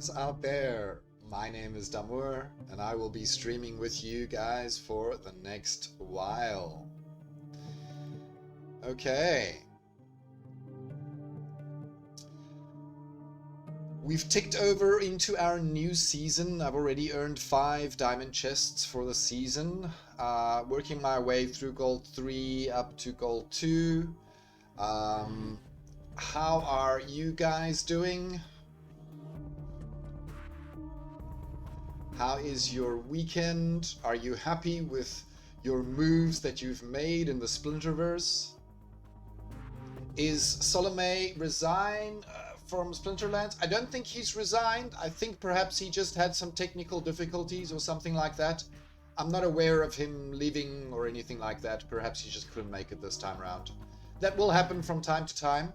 gamers out there. My name is Damur, and I will be streaming with you guys for the next while. Okay. We've ticked over into our new season. I've already earned 5 diamond chests for the season. Working my way through gold 3 up to gold 2. How are you guys doing? How is your weekend? Are you happy with your moves that you've made in the Splinterverse? Is Solomé resign from Splinterlands? I don't think he's resigned. I think perhaps he just had some technical difficulties or something like that. I'm not aware of him leaving or anything like that. Perhaps he just couldn't make it this time around. That will happen from time to time.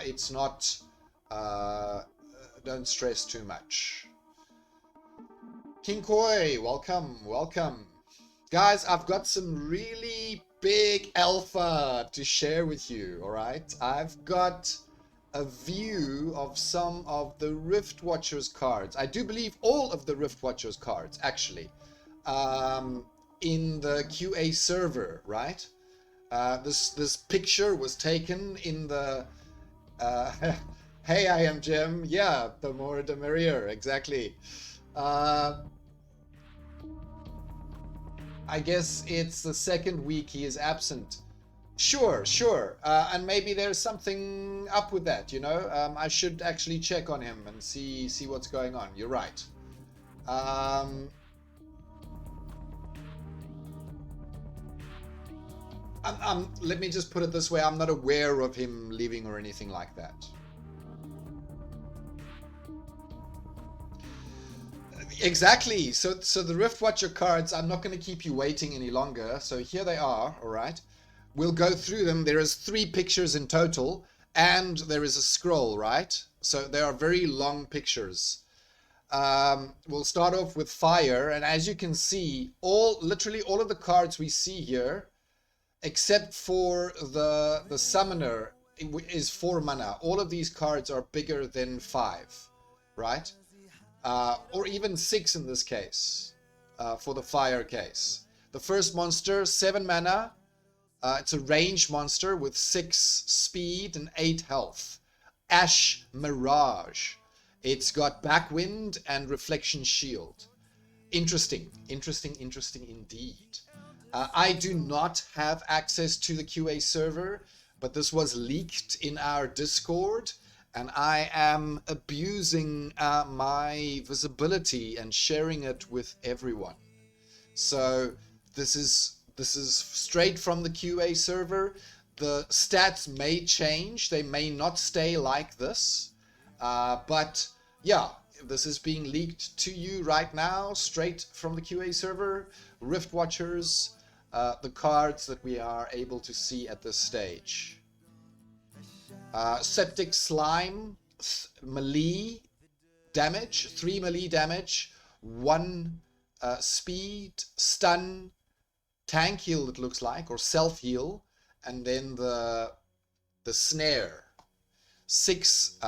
It's not... don't stress too much. King Koi, welcome, welcome. Guys, I've got some really big alpha to share with you, alright? I've got a view of some of the Riftwatchers cards. I do believe all of the Riftwatchers cards, actually, in the QA server, right? This picture was taken in the... hey, I am Jim. Yeah, the more the merrier, exactly. I guess it's the second week he is absent. Sure, sure. And maybe there's something up with that, you know? I should actually check on him and see what's going on. You're right. Let me just put it this way. I'm not aware of him leaving or anything like that. Exactly. So the Riftwatcher cards, I'm not going to keep you waiting any longer. So here they are, all right? We'll go through them. There is 3 pictures in total, and there is a scroll, right? So they are very long pictures. We'll start off with fire, and as you can see, literally all of the cards we see here, except for the summoner, is 4 mana. All of these cards are bigger than 5, right? Or even 6 in this case, for the fire case. The first monster, 7 mana. It's a ranged monster with 6 speed and 8 health. Ash Mirage. It's got backwind and reflection shield. Interesting, interesting, interesting indeed. I do not have access to the QA server, but this was leaked in our Discord. And I am abusing my visibility and sharing it with everyone. So this is straight from the QA server. The stats may change. They may not stay like this. But yeah, this is being leaked to you right now, straight from the QA server. Riftwatchers, the cards that we are able to see at this stage. Septic Slime, melee damage, 3 melee damage, 1 speed, stun, tank heal it looks like, or self heal, and then the snare, 6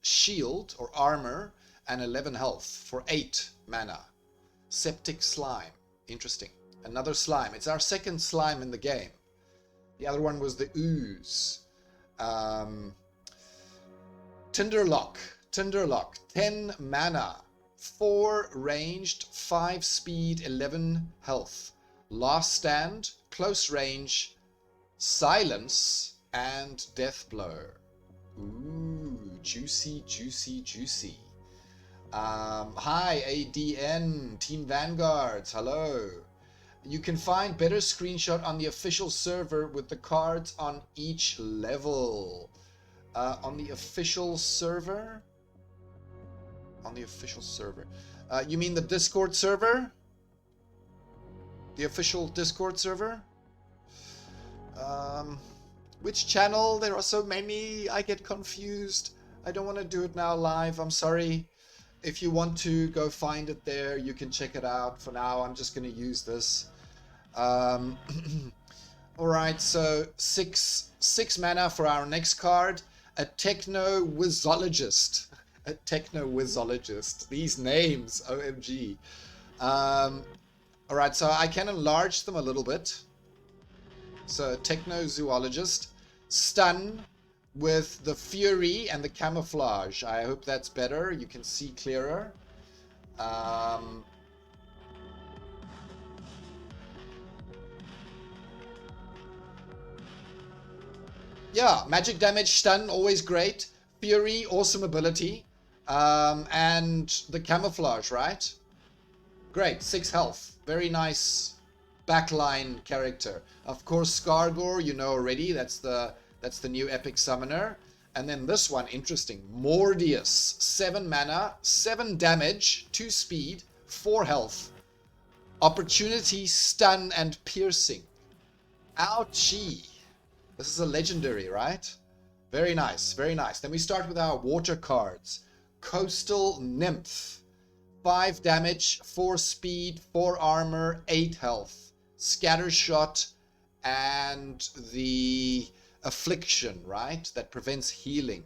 shield or armor, and 11 health for 8 mana. Septic Slime, interesting. Another slime. It's our second slime in the game. The other one was the ooze. Tinderlock, 10 mana, 4 ranged, 5 speed, 11 health. Last stand, close range, silence, and death blow. Ooh, juicy, juicy, juicy. Hi, ADN, Team Vanguards, hello. You can find better screenshot on the official server with the cards on each level. On the official server? On the official server. You mean the Discord server? The official Discord server? Which channel? There are so many. I get confused. I don't want to do it now live. I'm sorry. If you want to go find it there, you can check it out. For now, I'm just going to use this. Alright, so 6 mana for our next card. A techno-wizologist. A techno-wizologist. These names, OMG. All right, so I can enlarge them a little bit. So techno-zoologist. Stun with the fury and the camouflage. I hope that's better. You can see clearer. Yeah, magic damage, stun, always great. Fury, awesome ability. And the camouflage, right? Great, 6 health. Very nice backline character. Of course, Scargor, you know already. That's the new epic summoner. And then this one, interesting. Mordius, 7 mana, 7 damage, 2 speed, 4 health. Opportunity, stun, and piercing. Ouchie. This is a legendary, right? Very nice, very nice. Then we start with our water cards. Coastal Nymph. 5 damage, 4 speed, 4 armor, 8 health. Scatter shot and the affliction, right? That prevents healing.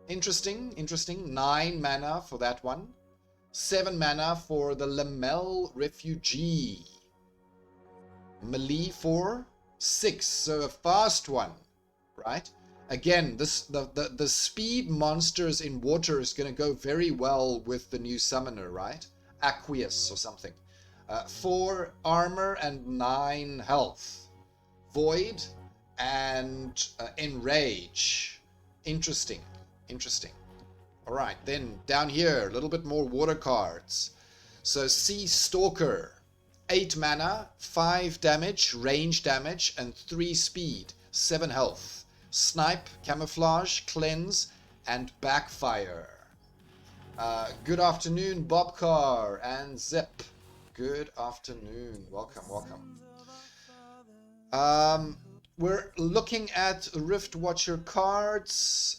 Interesting, interesting. 9 mana for that one. 7 mana for the Lamel Refugee. Melee for 6, so a fast one, right? Again, the speed monsters in water is going to go very well with the new summoner, right? Aqueous or something. 4 armor and 9 health. Void and Enrage. Interesting, interesting. All right, then down here, a little bit more water cards. So Sea Stalker. 8 mana, 5 damage, range damage, and 3 speed, 7 health. Snipe, camouflage, cleanse, and backfire. Good afternoon, Bobcar and Zip. Good afternoon. Welcome, welcome. We're looking at Riftwatcher cards.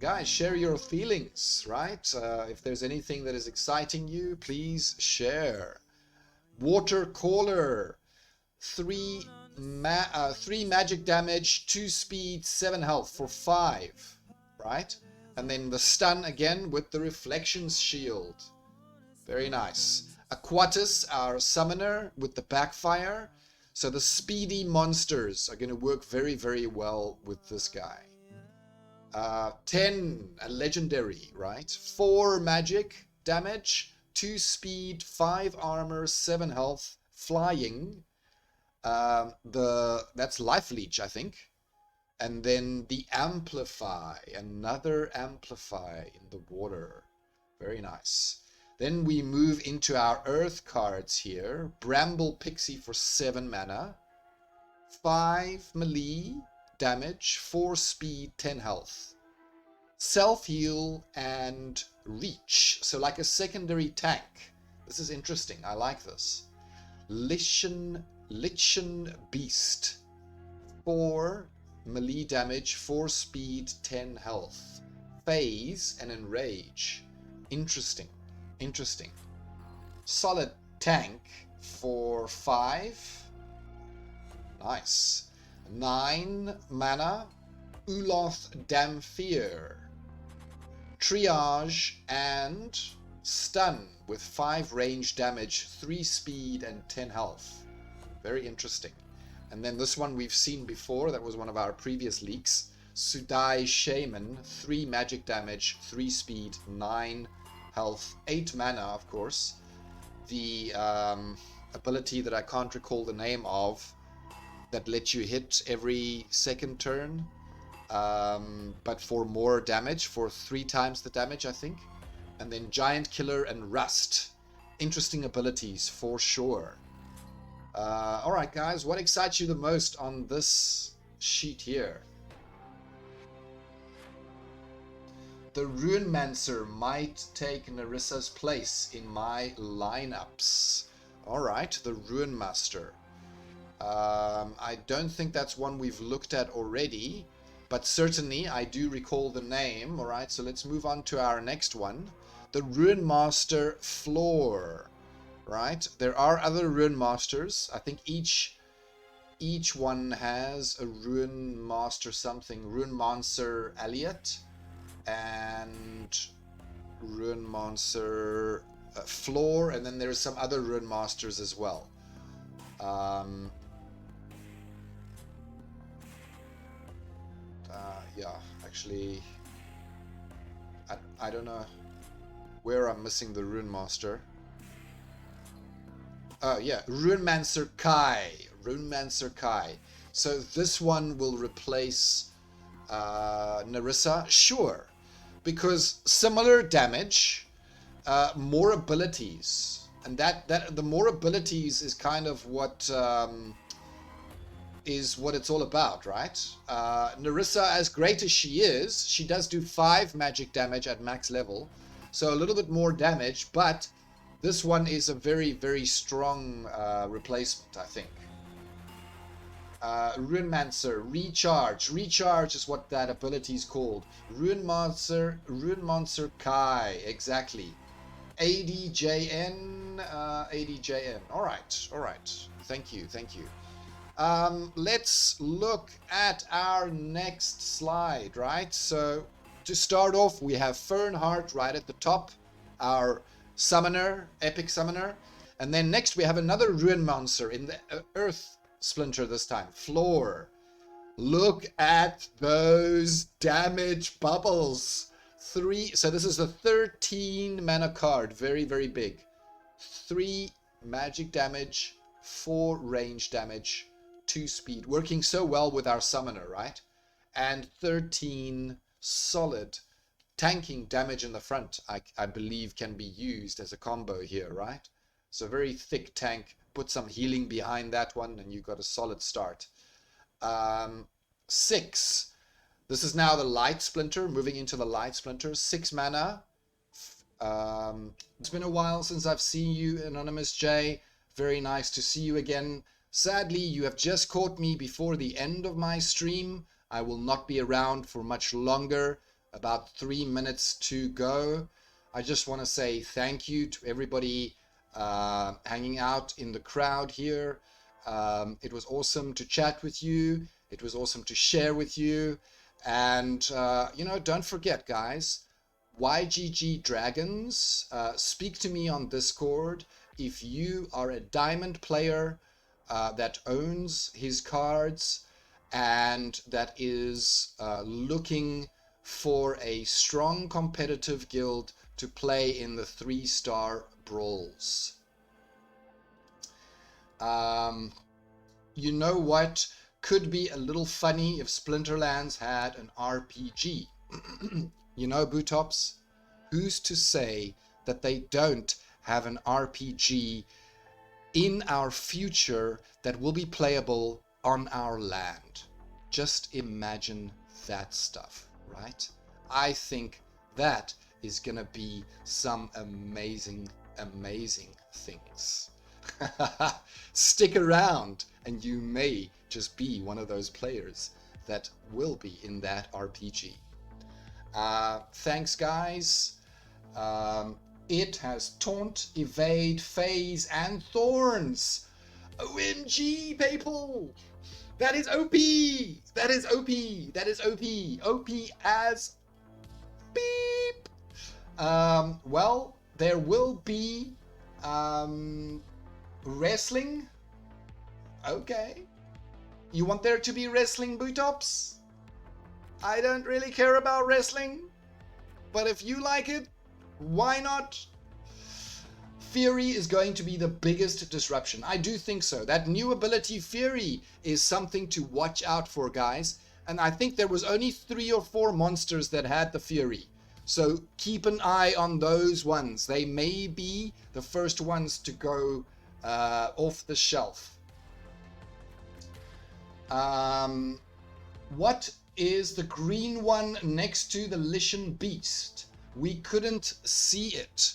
Guys, share your feelings, right? If there's anything that is exciting you, please share. Water Caller, 3 magic damage, 2 speed, 7 health for 5, right? And then the stun again with the reflections shield. Very nice. Aquatus, our summoner with the backfire. So the speedy monsters are going to work very, very well with this guy. 10, a legendary, right? 4 magic damage, 2 speed, 5 armor, 7 health, flying. That's Life Leech, I think. And then the Amplify, another Amplify in the water. Very nice. Then we move into our Earth cards here. Bramble Pixie for 7 mana, 5 melee damage, 4 speed, 10 health. Self-heal and reach. So like a secondary tank. This is interesting. I like this. Lichen Beast. 4 melee damage, 4 speed, 10 health. Phase and Enrage. Interesting. Interesting. Solid tank for 5. Nice. 9 mana. Uloth Damphir. Triage and stun with 5 range damage, 3 speed and 10 health. Very interesting. And then this one we've seen before. That was one of our previous leaks. Sudai Shaman. 3 magic damage, 3 speed, 9 health, 8 mana, of course. The ability that I can't recall the name of that lets you hit every second turn. But for more damage, for 3 times the damage, I think. And then Giant Killer and Rust. Interesting abilities for sure. Alright guys, what excites you the most on this sheet here? The Runemancer might take Narissa's place in my lineups. Alright, the Runemaster. I don't think that's one we've looked at already. But certainly, I do recall the name. Alright, so let's move on to our next one. The Runemaster Floor. Right? There are other Runemasters. I think each each one has a Rune Master something. Rune Monster Elliot and Rune Monster Floor, and then there's some other Rune Masters as well. Yeah, actually, I don't know where I'm missing the Rune Master. Oh yeah, Runemancer Kai. Runemancer Kai. So this one will replace Narissa? Sure. Because similar damage, more abilities. And that the more abilities is kind of what it's all about, right? Narissa, as great as she is, she does do 5 magic damage at max level. So a little bit more damage, but this one is a very, very strong replacement, I think. Runemancer, Recharge. Recharge is what that ability is called. Runemancer Kai, exactly. ADJN, ADJN. All right. Thank you. Let's look at our next slide, right? So to start off, we have Fernheart right at the top, our summoner, epic summoner. And then next we have another Rune Monster in the Earth Splinter this time, Floor. Look at those damage bubbles. 3, so this is a 13 mana card, very, very big. 3 magic damage, 4 range damage, 2 speed, working so well with our summoner, right? And 13 solid tanking damage in the front, I believe can be used as a combo here, right? So very thick tank, put some healing behind that one and you've got a solid start. 6, this is now the Light Splinter, moving into the Light Splinter, 6 mana. It's been a while since I've seen you, Anonymous J. Very nice to see you again. Sadly, you have just caught me before the end of my stream. I will not be around for much longer, about 3 minutes to go. I just want to say thank you to everybody hanging out in the crowd here. It was awesome to chat with you. It was awesome to share with you. And, you know, don't forget, guys, YGG Dragons, speak to me on Discord if you are a diamond player that owns his cards and that is looking for a strong competitive guild to play in the 3-star brawls. You know what could be a little funny if Splinterlands had an RPG? You know, Bootops, who's to say that they don't have an RPG in our future that will be playable on our land? Just imagine that stuff, right? I think that is gonna be some amazing, amazing things. Stick around and you may just be one of those players that will be in that RPG. Thanks, guys. It has Taunt, Evade, Phase, and Thorns. OMG, people! That is OP! That is OP! That is OP! OP as beep! Well, there will be wrestling. Okay. You want there to be wrestling, Bootops? I don't really care about wrestling, but if you like it, why not? Fury is going to be the biggest disruption. I do think so. That new ability Fury is something to watch out for, guys. And I think there was only 3 or 4 monsters that had the Fury. So keep an eye on those ones. They may be the first ones to go off the shelf. What is the green one next to the Lycian Beast? We couldn't see it.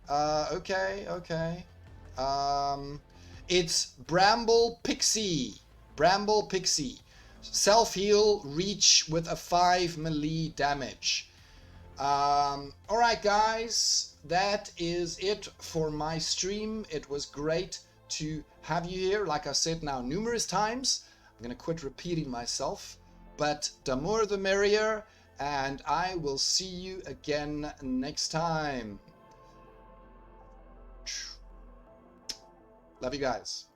Okay. It's Bramble Pixie. Bramble Pixie. Self-heal, reach with a 5 melee damage. Alright, guys. That is it for my stream. It was great to have you here, like I said now numerous times. I'm going to quit repeating myself, but the more the merrier, and I will see you again next time. Love you guys.